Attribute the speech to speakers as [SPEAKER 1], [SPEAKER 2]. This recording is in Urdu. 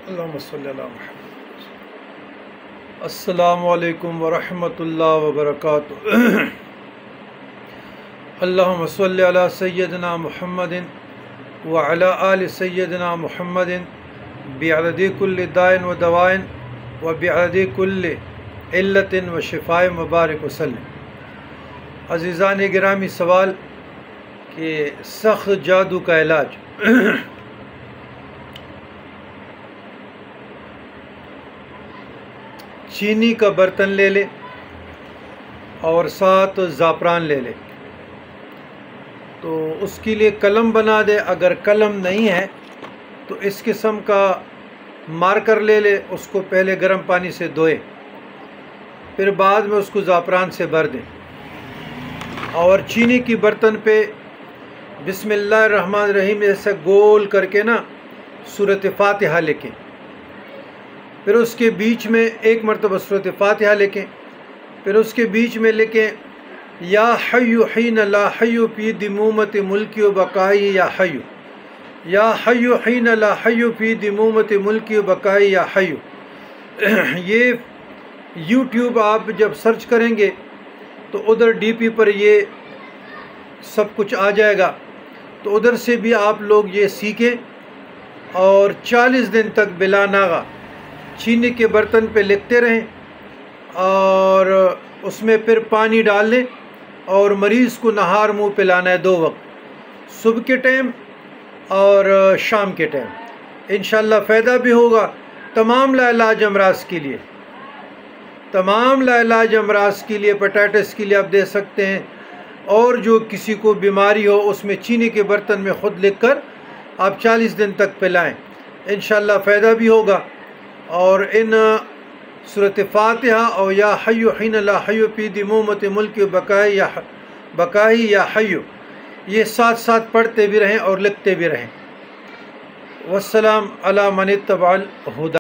[SPEAKER 1] اللہم صلی علی محمد۔ السلام علیکم ورحمۃ اللہ وبرکاتہ۔ اللہم صلی علی سیدنا محمد وعلی آل سیدنا محمد بعدد کل داء و دواء و بعدد کل علت و شفاء مبارک وسلم۔ عزیزان گرامی، سوال کہ سخت جادو کا علاج۔ چینی کا برتن لے لے اور ساتھ زعفران لے لے، تو اس کے لیے قلم بنا دے۔ اگر قلم نہیں ہے تو اس قسم کا مارکر لے لے، اس کو پہلے گرم پانی سے دھوئے، پھر بعد میں اس کو زعفران سے بھر دیں، اور چینی کی برتن پہ بسم اللہ الرحمن الرحیم ایسا گول کر کے نا سورۃ فاتحہ لکھیں، پھر اس کے بیچ میں ایک مرتبہ سورۃ فاتحہ لکھیں، پھر اس کے بیچ میں لکھیں یا حی حین لا حی فی دمومت ملکی و بقائی یا حی، یا حی حین لا حی فی دمومت ملکی و بقائی یا حی۔ یہ یوٹیوب آپ جب سرچ کریں گے تو ادھر ڈی پی پر یہ سب کچھ آ جائے گا، تو ادھر سے بھی آپ لوگ یہ سیکھیں، اور 40 دن تک بلا ناغہ چینی کے برتن پہ لکھتے رہیں، اور اس میں پھر پانی ڈال لیں، اور مریض کو نہار منہ پلانا ہے 2 وقت، صبح کے ٹائم اور شام کے ٹائم۔ انشاءاللہ فائدہ بھی ہوگا تمام لاعلاج امراض کے لیے، تمام لاعلاج امراض کے لیے، ہیپاٹائٹس کے لیے آپ دے سکتے ہیں، اور جو کسی کو بیماری ہو اس میں چینی کے برتن میں خود لکھ کر آپ 40 دن تک پلائیں، انشاءاللہ فائدہ بھی ہوگا۔ اور ان سورۃ فاتحہ اور یا حی حین لا حی فی دمومت ملک بقائی یا حی، یہ ساتھ ساتھ پڑھتے بھی رہیں اور لکھتے بھی رہیں۔ والسلام علی من اتبع الہدی۔